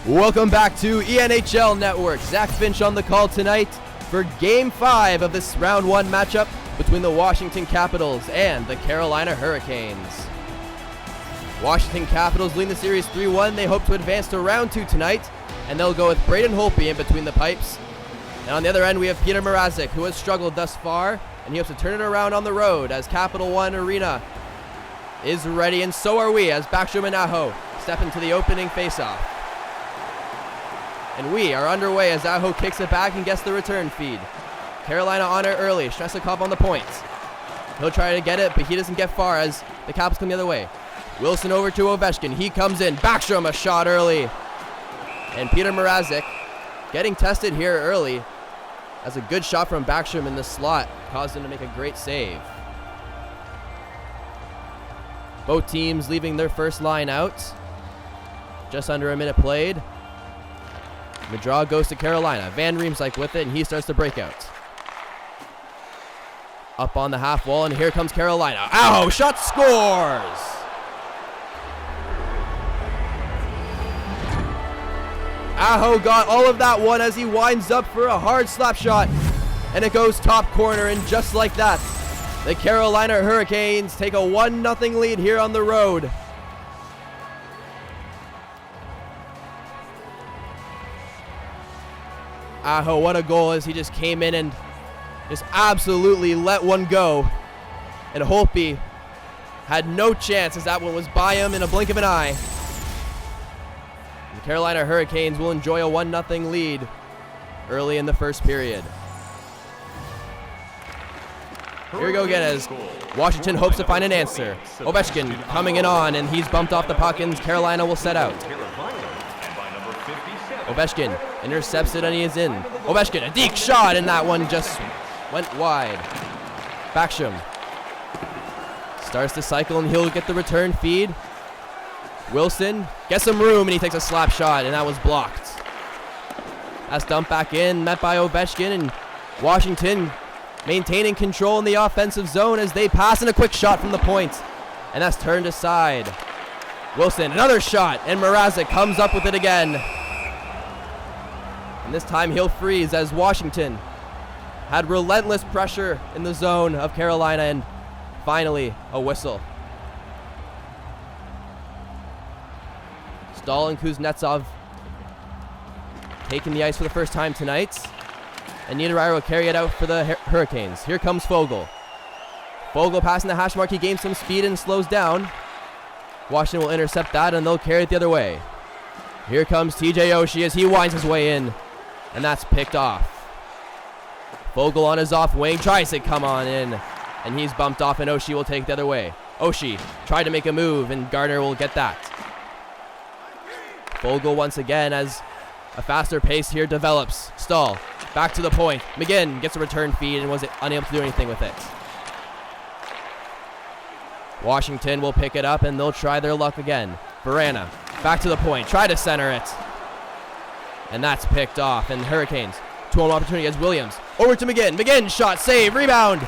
Welcome back to ENHL Network. Zach Finch on the call tonight for Game 5 of this Round 1 matchup between the Washington Capitals and the Carolina Hurricanes. Washington Capitals lead the series 3-1. They hope to advance to Round 2 tonight, and they'll go with Braden Holtby in between the pipes. And on the other end, we have Peter Mrazek, who has struggled thus far, and he hopes to turn it around on the road as Capital One Arena is ready, and so are we as Backstrom and Aho step into the opening faceoff. And we are underway as Aho kicks it back and gets the return feed. Carolina on it early. Stressikov on the point. He'll try to get it, but he doesn't get far as the Caps come the other way. Wilson over to Ovechkin. He comes in. Backstrom a shot early. And Peter Mrazek getting tested here early as a good shot from Backstrom in the slot caused him to make a great save. Both teams leaving their first line out. Just under a minute played. The draw goes to Carolina. Van Riemsdyk with it, and he starts to break out. Up on the half wall, and here comes Carolina. Ow! Shot scores! Aho got all of that one as he winds up for a hard slap shot, and it goes top corner, and just like that, the Carolina Hurricanes take a 1-0 lead here on the road. Aho, what a goal as he just came in and just absolutely let one go. And Holtby had no chance as that one was by him in a blink of an eye. The Carolina Hurricanes will enjoy a 1-0 lead early in the first period. Here we go again as Washington hopes to find an answer. Ovechkin coming in on, and he's bumped off the puck, and Carolina will set out. Ovechkin intercepts it, and he is in. Ovechkin, a deep shot, and that one just went wide. Backstrom starts to cycle, and he'll get the return feed. Wilson gets some room, and he takes a slap shot, and that was blocked. That's dumped back in, met by Ovechkin, and Washington maintaining control in the offensive zone as they pass, and a quick shot from the point, and that's turned aside. Wilson, another shot, and Mrazek comes up with it again. And this time he'll freeze as Washington had relentless pressure in the zone of Carolina, and finally a whistle. Stahl and Kuznetsov taking the ice for the first time tonight. And Niederreiter will carry it out for the Hurricanes. Here comes Foegele. Foegele passing the hash mark. He gains some speed and slows down. Washington will intercept that, and they'll carry it the other way. Here comes TJ Oshie as he winds his way in. And that's picked off. Foegele on his off wing tries to come on in, and he's bumped off, and Oshie will take the other way. Oshie tried to make a move, and Gardner will get that. Foegele once again as a faster pace here develops. Stahl back to the point. McGinn gets a return feed and was unable to do anything with it. Washington will pick it up, and they'll try their luck again. Verana back to the point. Try to center it. And that's picked off, and Hurricanes 2-1 opportunity as Williams. Over to McGinn. McGinn shot, save, rebound.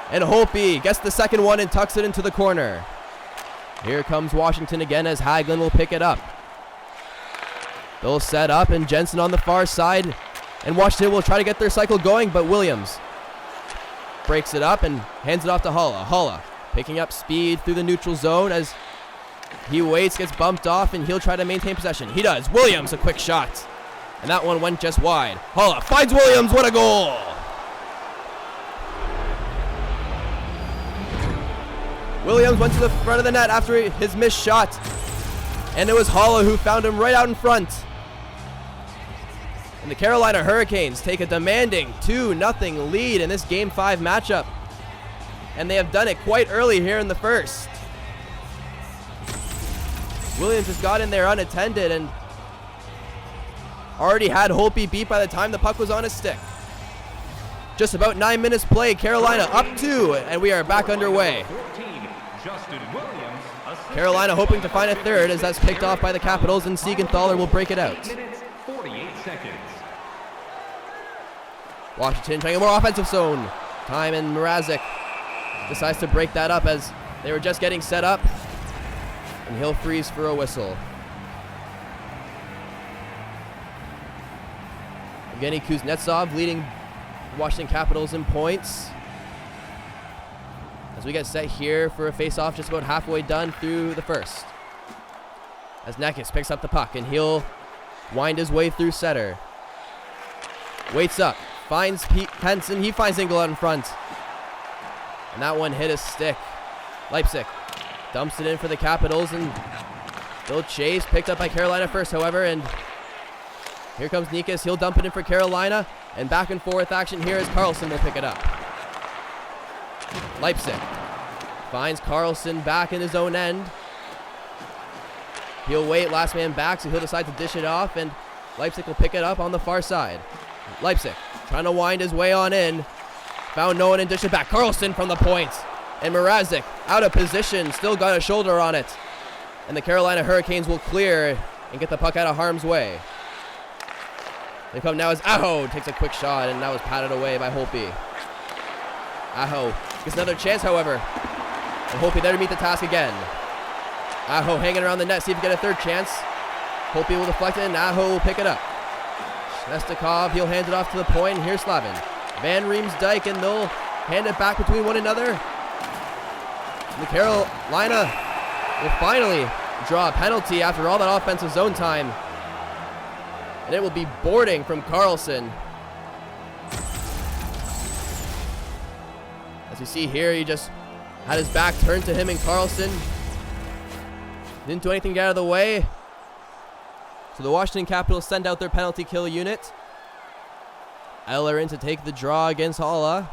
And Holtby gets the second one and tucks it into the corner. Here comes Washington again as Hagelin will pick it up. They'll set up, and Jensen on the far side. And Washington will try to get their cycle going, but Williams breaks it up and hands it off to Haula. Haula picking up speed through the neutral zone as he waits, gets bumped off, and he'll try to maintain possession. He does. Williams, a quick shot. And that one went just wide. Haula finds Williams. What a goal! Williams went to the front of the net after his missed shot. And it was Haula who found him right out in front. And the Carolina Hurricanes take a demanding 2-0 lead in this Game 5 matchup. And they have done it quite early here in the first. Williams just got in there unattended and already had Holtby beat by the time the puck was on his stick. Just about 9 minutes play, Carolina up 2, and we are back underway. Carolina hoping to find a third as that's picked off by the Capitals, and Siegenthaler will break it out. 48 seconds. Washington trying a more offensive zone. Time, and Mrazek decides to break that up as they were just getting set up. And he'll freeze for a whistle. Evgeny Kuznetsov leading Washington Capitals in points. As we get set here for a face-off just about halfway done through the first. As Nekis picks up the puck, and he'll wind his way through center. Waits up, finds Henson, he finds Engel out in front. And that one hit his stick. Leipzig dumps it in for the Capitals, and they'll chase, picked up by Carolina first, however, and here comes Nikas, he'll dump it in for Carolina, and back and forth action here as Carlson will pick it up. Leipzig finds Carlson back in his own end. He'll wait, last man back, so he'll decide to dish it off, and Leipzig will pick it up on the far side. Leipzig trying to wind his way on in. Found no one and dish it back. Carlson from the point. And Mrazek out of position, still got a shoulder on it. And the Carolina Hurricanes will clear and get the puck out of harm's way. They come now as Aho takes a quick shot, and that was patted away by Holtby. Aho gets another chance, however. And Holtby there to meet the task again. Aho hanging around the net, see if he can get a third chance. Holtby will deflect it, and Aho will pick it up. Shnestakov, he'll hand it off to the point, and here's Slavin. Van Riemsdyk, and they'll hand it back between one another. And the Carolina will finally draw a penalty after all that offensive zone time. And it will be boarding from Carlson. As you see here, he just had his back turned to him, and Carlson didn't do anything to get out of the way. So the Washington Capitals send out their penalty kill unit. Eller in to take the draw against Halla.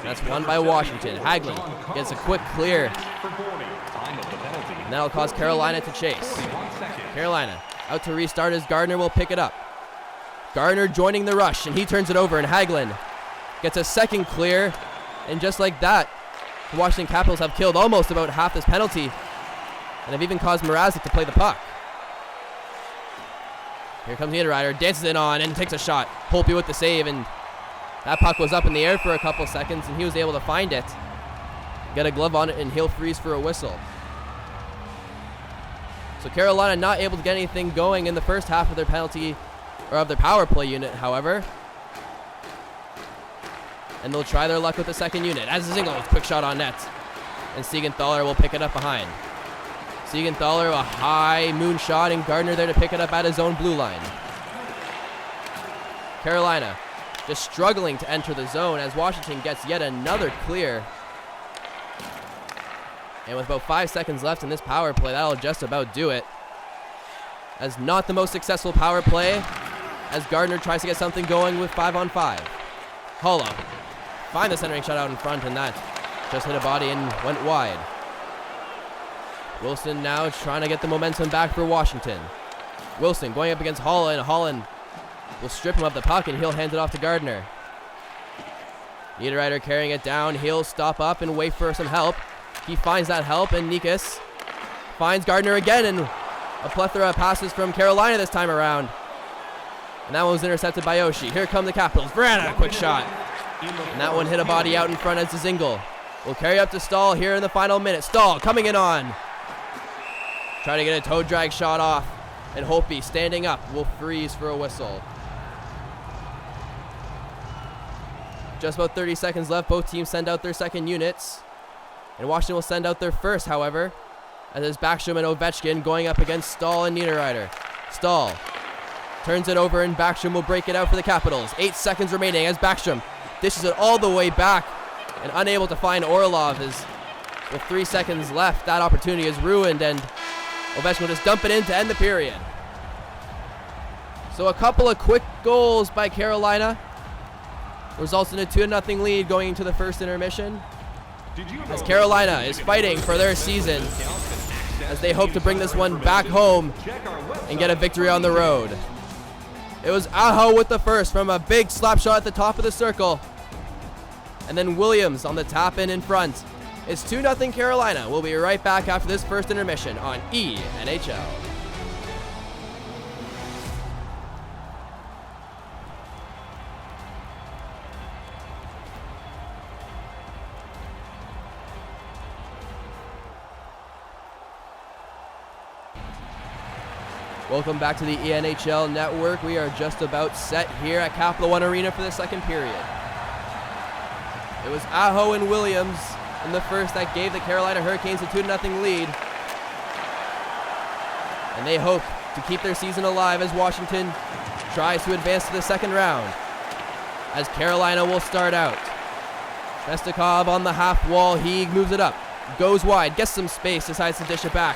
That's won by Washington. Hagelin gets a quick clear. And that'll cause Carolina to chase. Carolina out to restart as Gardner will pick it up. Gardner joining the rush, and he turns it over, and Hagelin gets a second clear. And just like that, the Washington Capitals have killed almost about half this penalty, and have even caused Mrazek to play the puck. Here comes Niederreiter, dances it on, and takes a shot. Holtby with the save, and that puck was up in the air for a couple seconds, and he was able to find it. Get a glove on it, and he'll freeze for a whistle. So Carolina not able to get anything going in the first half of their penalty, or of their power play unit, however. And they'll try their luck with the second unit. As Zingel, quick shot on net. And Siegenthaler will pick it up behind. Siegenthaler, a high moon shot, and Gardner there to pick it up at his own blue line. Carolina just struggling to enter the zone as Washington gets yet another clear. And with about 5 seconds left in this power play, that'll just about do it. As not the most successful power play, as Gardner tries to get something going with 5-on-5. Hollow find the centering shot out in front, and that just hit a body and went wide. Wilson now trying to get the momentum back for Washington. Wilson going up against Holland, and Holland will strip him of the puck, and he'll hand it off to Gardner. Niederreiter carrying it down. He'll stop up and wait for some help. He finds that help, and Nikas finds Gardner again, and a plethora of passes from Carolina this time around. And that one was intercepted by Oshie. Here come the Capitals. Vrana, quick shot. And that one hit a body out in front as Dzingel will carry up to Stahl here in the final minute. Stahl coming in on. Trying to get a toe drag shot off. And Holtby standing up will freeze for a whistle. Just about 30 seconds left. Both teams send out their second units. And Washington will send out their first, however, as it's Backstrom and Ovechkin going up against Stahl and Niederreiter. Stahl turns it over, and Backstrom will break it out for the Capitals. 8 seconds remaining as Backstrom dishes it all the way back and unable to find Orlov. As with 3 seconds left, that opportunity is ruined, and Ovechkin will just dump it in to end the period. So a couple of quick goals by Carolina results in a 2-0 lead going into the first intermission, as Carolina is fighting for their season as they hope to bring this one back home and get a victory on the road. It was Aho with the first from a big slap shot at the top of the circle. And then Williams on the tap in front. It's 2-0 Carolina. We'll be right back after this first intermission on ENHL. Welcome back to the ENHL Network. We are just about set here at Capital One Arena for the second period. It was Aho and Williams in the first that gave the Carolina Hurricanes a 2-0 lead. And they hope to keep their season alive as Washington tries to advance to the second round. As Carolina will start out. Mestikov on the half wall. He moves it up. Goes wide. Gets some space. Decides to dish it back.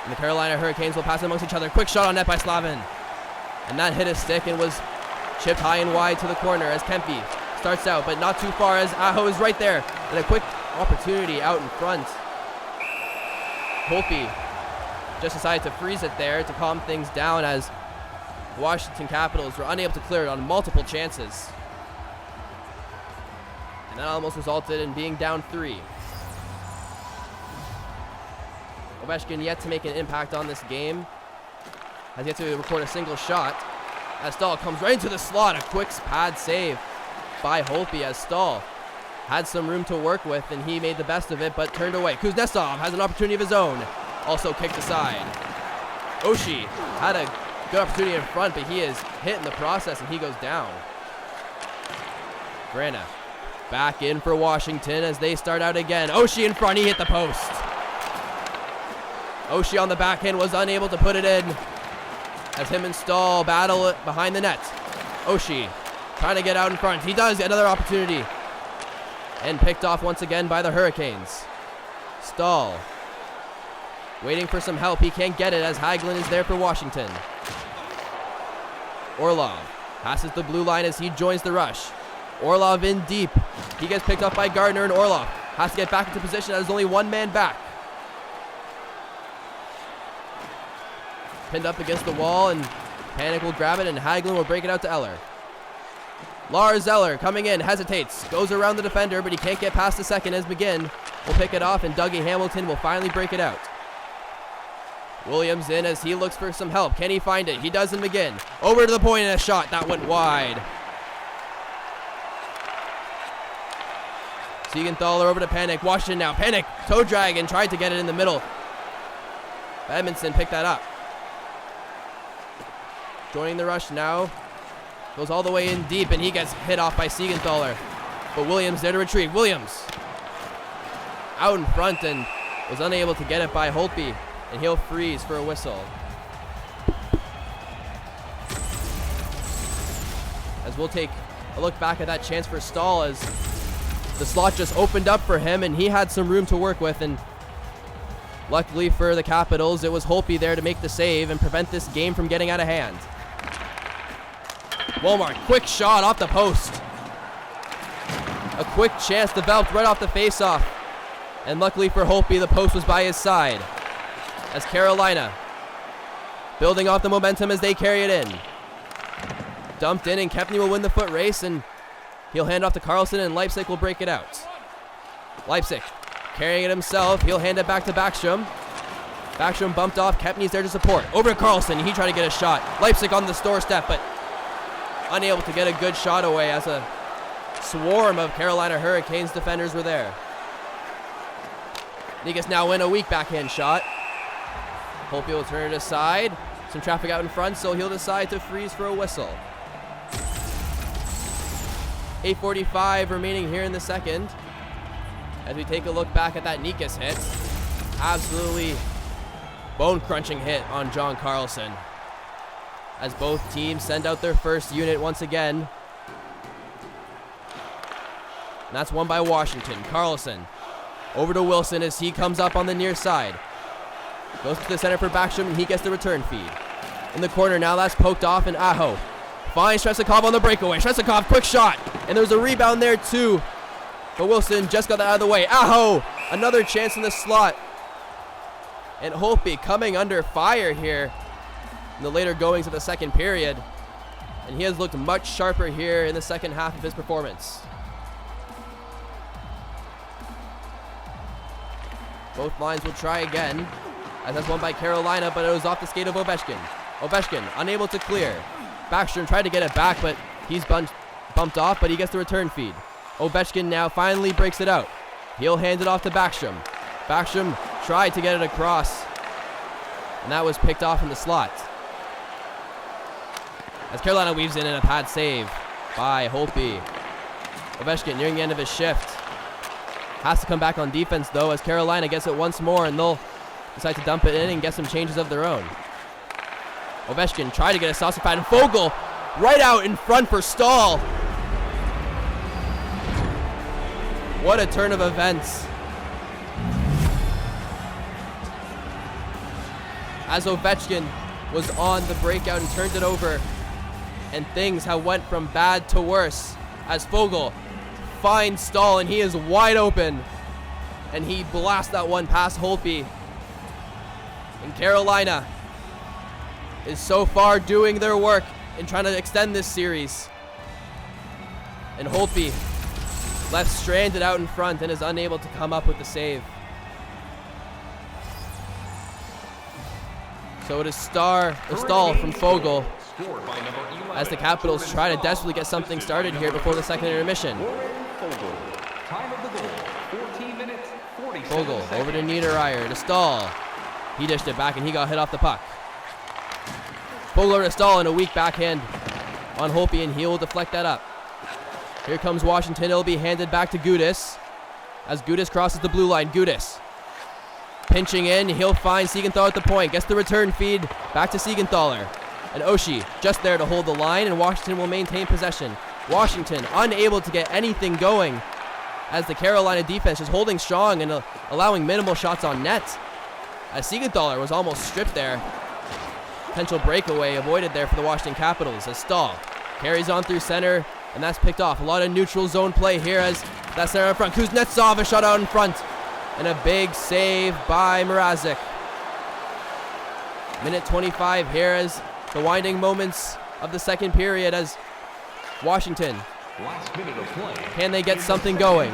And the Carolina Hurricanes will pass it amongst each other. Quick shot on net by Slavin. And that hit a stick and was chipped high and wide to the corner as Kempe starts out, but not too far as Aho is right there. And a quick opportunity out in front. Holtby just decided to freeze it there to calm things down as Washington Capitals were unable to clear it on multiple chances. And that almost resulted in being down 3. Ovechkin yet to make an impact on this game. Has yet to record a single shot. As Stahl comes right into the slot. A quick pad save by Holtby as Stahl had some room to work with and he made the best of it but turned away. Kuznetsov has an opportunity of his own. Also kicked aside. Oshie had a good opportunity in front, but he is hit in the process and he goes down. Vrana back in for Washington as they start out again. Oshie in front, he hit the post. Oshie on the backhand was unable to put it in as him and Stahl battle it behind the net. Oshie trying to get out in front. He does, another opportunity. And picked off once again by the Hurricanes. Stahl waiting for some help. He can't get it as Hagelin is there for Washington. Orlov passes the blue line as he joins the rush. Orlov in deep. He gets picked up by Gardner, and Orlov has to get back into position as there's only one man back. Pinned up against the wall, and Panik will grab it, and Hagelin will break it out to Eller. Lars Eller coming in, hesitates, goes around the defender, but he can't get past the second as McGinn will pick it off, and Dougie Hamilton will finally break it out. Williams in as he looks for some help. Can he find it? He does in McGinn. Over to the point and a shot that went wide. Siegenthaler over to Panik. Washington now. Panik toe drag and tried to get it in the middle. Edmondson picked that up. Joining the rush now. Goes all the way in deep and he gets hit off by Siegenthaler. But Williams there to retrieve. Williams out in front and was unable to get it by Holtby. And he'll freeze for a whistle. As we'll take a look back at that chance for Stahl as the slot just opened up for him and he had some room to work with, and luckily for the Capitals, it was Holtby there to make the save and prevent this game from getting out of hand. Walmart, quick shot off the post. A quick chance developed right off the faceoff. And luckily for Holtby, the post was by his side. As Carolina building off the momentum as they carry it in. Dumped in and Kepney will win the foot race and he'll hand off to Carlson and Leipzig will break it out. Leipzig carrying it himself. He'll hand it back to Backstrom. Backstrom bumped off. Kepney's there to support. Over to Carlson. He tried to get a shot. Leipzig on the doorstep but unable to get a good shot away as a swarm of Carolina Hurricanes defenders were there. Negus now in a weak backhand shot. Holtby will turn it aside. Some traffic out in front, so he'll decide to freeze for a whistle. 8:45 remaining here in the second. As we take a look back at that Negus hit. Absolutely bone-crunching hit on John Carlson. As both teams send out their first unit once again. And that's won by Washington. Carlson over to Wilson as he comes up on the near side. Goes to the center for Backstrom and he gets the return feed. In the corner now, that's poked off and Aho finds Shrestakov on the breakaway. Shrestakov, quick shot. And there's a rebound there too. But Wilson just got that out of the way. Aho, another chance in the slot. And Holtby coming under fire here in the later goings of the second period. And he has looked much sharper here in the second half of his performance. Both lines will try again. As that's won by Carolina, but it was off the skate of Ovechkin. Ovechkin unable to clear. Backstrom tried to get it back, but he's bumped off, but he gets the return feed. Ovechkin now finally breaks it out. He'll hand it off to Backstrom. Backstrom tried to get it across. And that was picked off in the slot. As Carolina weaves in a pad save by Holtby. Ovechkin nearing the end of his shift. Has to come back on defense, though, as Carolina gets it once more, and they'll decide to dump it in and get some changes of their own. Ovechkin tried to get a saucer pad, and Fogle right out in front for Stahl. What a turn of events. As Ovechkin was on the breakout and turned it over, and things have went from bad to worse as Fogle finds Stahl, and he is wide open, and he blasts that one past Holtby. And Carolina is so far doing their work in trying to extend this series. And Holtby left stranded out in front and is unable to come up with the save. So it is Stahl from Fogle as the Capitals try to desperately get something started here before the second intermission. Fogle over to Niederreiter to Stahl. He dished it back and he got hit off the puck. Fogle over to Stahl and a weak backhand on Holtby, and he will deflect that up. Here comes Washington. It'll be handed back to Gudas as Gudas crosses the blue line. Gudas pinching in. He'll find Siegenthaler at the point. Gets the return feed back to Siegenthaler. And Oshie just there to hold the line, and Washington will maintain possession. Washington unable to get anything going as the Carolina defense is holding strong and allowing minimal shots on net. As Siegenthaler was almost stripped there. Potential breakaway avoided there for the Washington Capitals as Stahl carries on through center, and that's picked off. A lot of neutral zone play here as that's there in front. Kuznetsov a shot out in front, and a big save by Mrazek. Minute 25 here as the winding moments of the second period as Washington. Last minute of play. Can they get something going?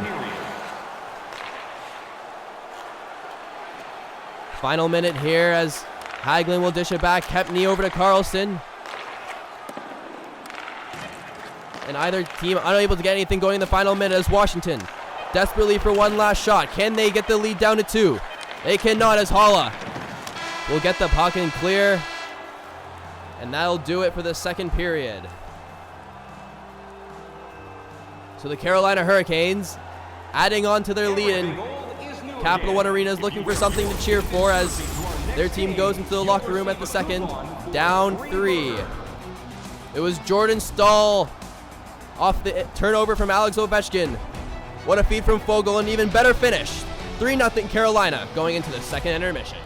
Final minute here as Hagelin will dish it back. Kepney over to Carlson. And either team unable to get anything going in the final minute as Washington desperately for one last shot. Can they get the lead down to 2? They cannot as Halla will get the puck and clear. And that'll do it for the second period. So the Carolina Hurricanes adding on to their lead, and Capital One Arena is looking for something to cheer for as their team goes into the locker room at the second, down 3. It was Jordan Stahl off the turnover from Alex Ovechkin. What a feed from Fogle, and even better finish. 3-0 Carolina going into the second intermission.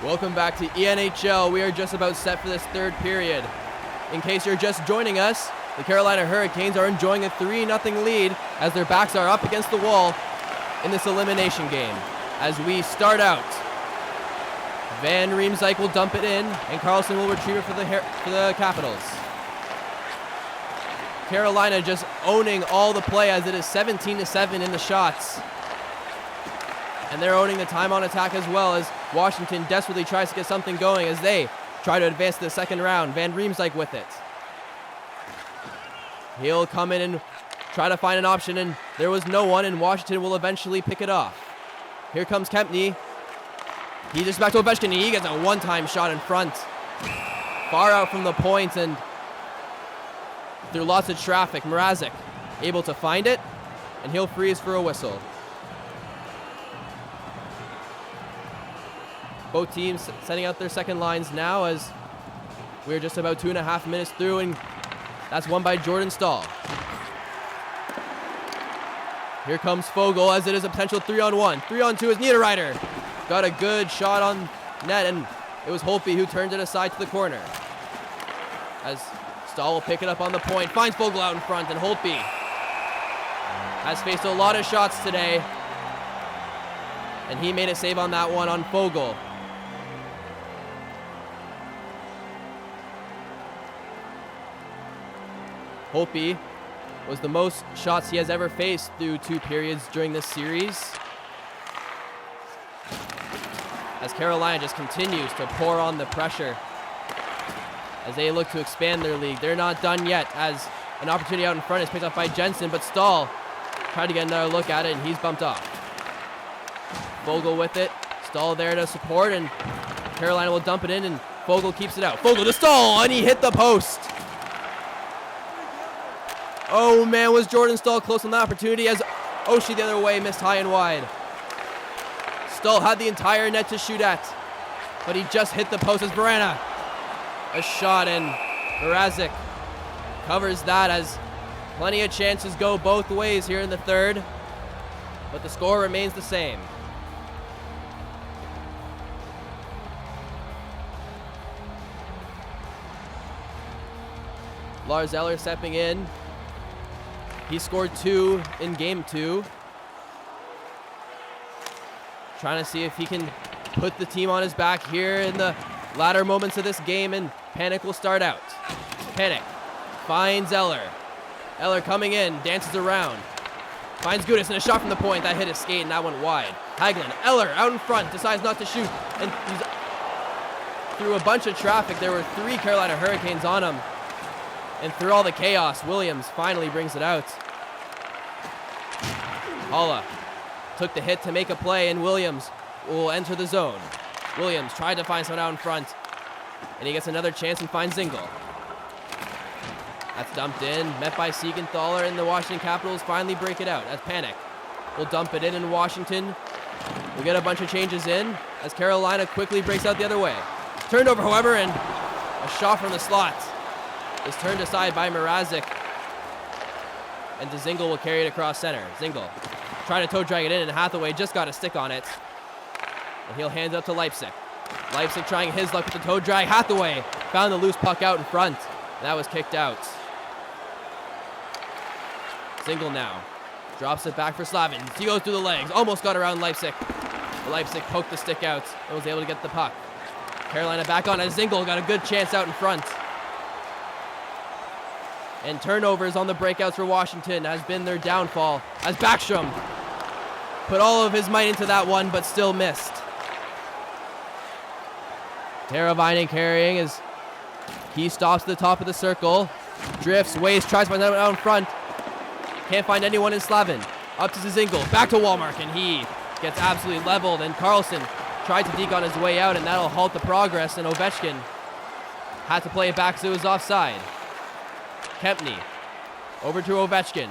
Welcome back to ENHL. We are just about set for this third period. In case you're just joining us, the Carolina Hurricanes are enjoying a 3-0 lead as their backs are up against the wall in this elimination game. As we start out, Van Riemsdyk will dump it in, and Carlson will retrieve it for the Capitals. Carolina just owning all the play as it is 17-7 in the shots. And they're owning the time on attack as well as Washington desperately tries to get something going as they try to advance to the second round. Van Riemsdyk with it. He'll come in and try to find an option, and there was no one, and Washington will eventually pick it off. Here comes Kempny. He just back to Ovechkin, and he gets a one-time shot in front. Far out from the point, and through lots of traffic, Mrazek able to find it, and he'll freeze for a whistle. Both teams setting out their second lines now as we're just about 2.5 minutes through, and that's won by Jordan Stahl. Here comes Fogle as it is a potential 3-on-1. 3-on-2 is Niederreiter. Got a good shot on net, and it was Holtby who turned it aside to the corner. As Stahl will pick it up on the point, finds Fogle out in front, and Holtby has faced a lot of shots today, and he made a save on that one on Fogle. Holtby was the most shots he has ever faced through 2 periods during this series. As Carolina just continues to pour on the pressure. as they look to expand their lead. They're not done yet, as an opportunity out in front is picked up by Jensen, but Stahl tried to get another look at it, and he's bumped off. Vogel with it. Stahl there to support, and Carolina will dump it in, and Vogel keeps it out. Vogel to Stahl, and he hit the post. Oh man, was Jordan Stahl close on that opportunity, as Oshie the other way missed high and wide. Stahl had the entire net to shoot at, but he just hit the post as Verana. A shot, and Mrazek covers that, as plenty of chances go both ways here in the third, but the score remains the same. Lars Eller stepping in. He scored 2 in game 2. Trying to see if he can put the team on his back here in the latter moments of this game, and Panik will start out. Panik finds Eller. Eller coming in, dances around. Finds Gudis, and a shot from the point. That hit his skate, and that went wide. Hagelin, Eller out in front, decides not to shoot, and he's through a bunch of traffic. There were 3 Carolina Hurricanes on him. And through all the chaos, Williams finally brings it out. Halla took the hit to make a play, and Williams will enter the zone. Williams tried to find someone out in front, and he gets another chance and finds Zingle. That's dumped in, met by Siegenthaler, and the Washington Capitals finally break it out as Panik will dump it in Washington. We'll get a bunch of changes in as Carolina quickly breaks out the other way. Turned over, however, and a shot from the slot is turned aside by Mrazek, and Zingle will carry it across center. Zingle trying to toe drag it in, and Hathaway just got a stick on it, and he'll hand it up to Leipzig. Leipzig trying his luck with the toe drag. Hathaway found the loose puck out in front, and that was kicked out. Zingle now drops it back for Slavin. He goes through the legs, almost got around Leipzig. Leipzig poked the stick out and was able to get the puck. Carolina back on as Zingle got a good chance out in front. And turnovers on the breakouts for Washington has been their downfall, as Backstrom put all of his might into that one, but still missed. Teravainen carrying as he stops at the top of the circle, drifts, waits, tries to find out in front. Can't find anyone in Slavin. Up to Zingle, back to Walmark, and he gets absolutely leveled, and Carlson tried to deke on his way out, and that'll halt the progress, and Ovechkin had to play it back, so it was offside. Kempny over to Ovechkin.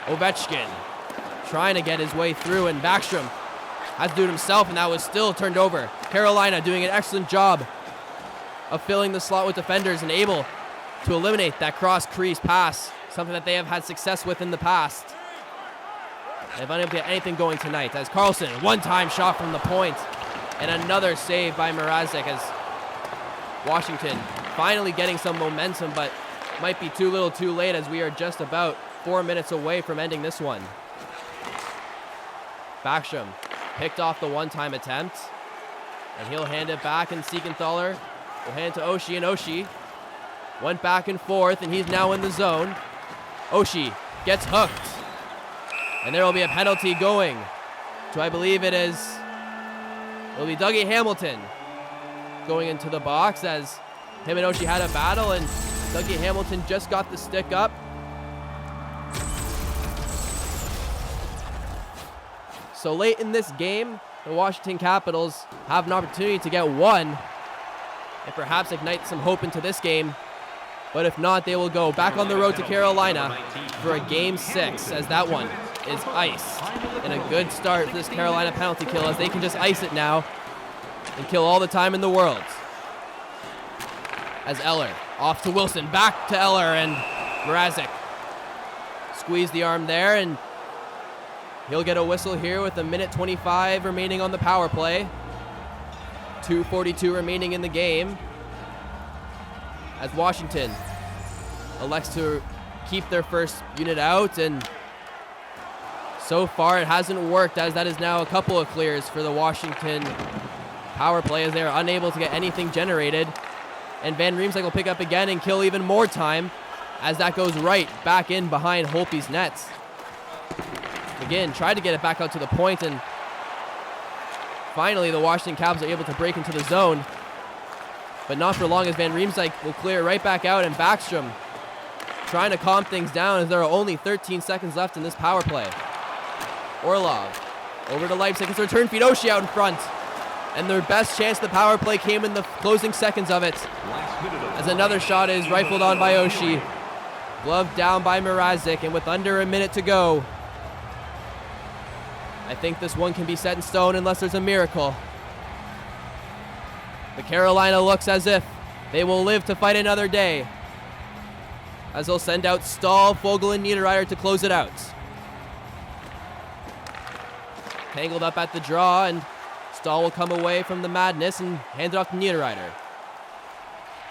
Ovechkin trying to get his way through, and Backstrom had to do it himself, and that was still turned over. Carolina doing an excellent job of filling the slot with defenders and able to eliminate that cross-crease pass, something that they have had success with in the past. They've unable to get anything going tonight, as Carlson, one-time shot from the point, and another save by Mrazek, as Washington finally getting some momentum, but might be too little too late, as we are just about 4 minutes away from ending this one. Backstrom picked off the one-time attempt, and he'll hand it back, and Siegenthaler will hand it to Oshie, and Oshie went back and forth, and he's now in the zone. Oshie gets hooked, and there will be a penalty going to, I believe it'll be Dougie Hamilton going into the box, as him and Oshie had a battle, and Dougie Hamilton just got the stick up. So late in this game, the Washington Capitals have an opportunity to get one and perhaps ignite some hope into this game. But if not, they will go back on the road to Carolina for a Game 6, as that one is iced. And a good start for this Carolina penalty kill, as they can just ice it now and kill all the time in the world. As Eller off to Wilson, back to Eller, and Mrazek squeeze the arm there, and he'll get a whistle here with 1:25 remaining on the power play. 2:42 remaining in the game, as Washington elects to keep their first unit out, and so far it hasn't worked, as that is now a couple of clears for the Washington power play, as they are unable to get anything generated. And Van Riemsdyk will pick up again and kill even more time, as that goes right back in behind Holtby's nets. Again, tried to get it back out to the point, and finally the Washington Capitals are able to break into the zone. But not for long, as Van Riemsdyk will clear it right back out, and Backstrom trying to calm things down as there are only 13 seconds left in this power play. Orlov over to Leipzig. It's a return feed. Oshie out in front. And their best chance of the power play came in the closing seconds of it, as another shot is rifled on by Oshie. Gloved down by Mrazek, and with under a minute to go, I think this one can be set in stone unless there's a miracle. The Carolina looks as if they will live to fight another day, as they'll send out Stahl, Vogel, and Niederreiter to close it out. Tangled up at the draw, and Stahl will come away from the madness and hand it off to Niederreiter.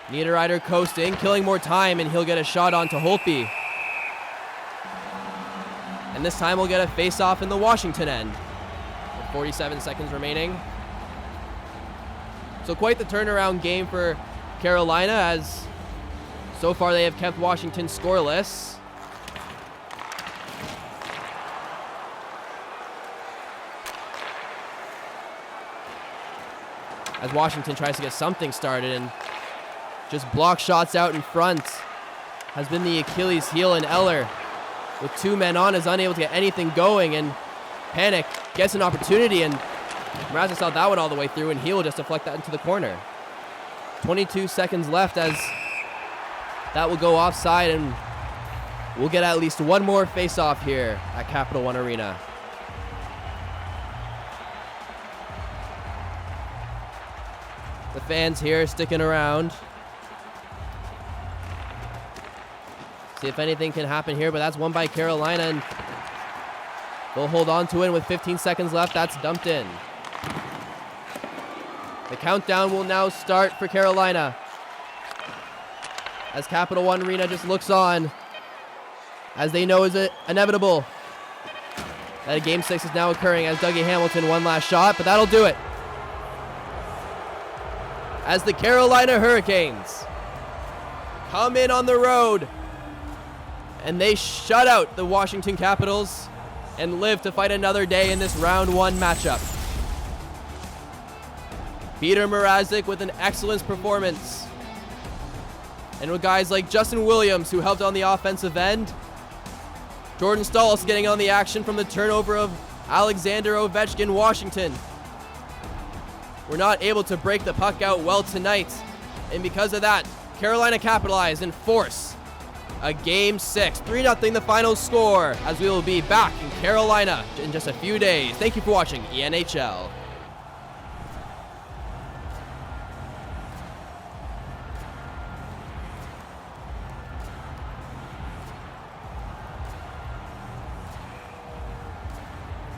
Niederreiter coasting, killing more time, and he'll get a shot onto Holtby. And this time we'll get a face-off in the Washington end, with 47 seconds remaining. So quite the turnaround game for Carolina, as so far they have kept Washington scoreless. As Washington tries to get something started, and just block shots out in front has been the Achilles heel, and Eller, with two men on, is unable to get anything going, and Panic gets an opportunity, and Mrazek saw that one all the way through, and he will just deflect that into the corner. 22 seconds left, as that will go offside, and we'll get at least one more face-off here at Capital One Arena. The fans here sticking around. See if anything can happen here, but that's won by Carolina, and they'll hold on to it. With 15 seconds left, that's dumped in. The countdown will now start for Carolina, as Capital One Arena just looks on, as they know is inevitable that a Game 6 is now occurring, as Dougie Hamilton one last shot, but that'll do it. As the Carolina Hurricanes come in on the road, and they shut out the Washington Capitals and live to fight another day in this round one matchup. Peter Mrazek with an excellent performance, and with guys like Justin Williams, who helped on the offensive end. Jordan Stahl also getting on the action from the turnover of Alexander Ovechkin. Washington were not able to break the puck out well tonight, and because of that, Carolina capitalized and force a Game 6. 3-0 the final score, as we will be back in Carolina in just a few days. Thank you for watching ENHL.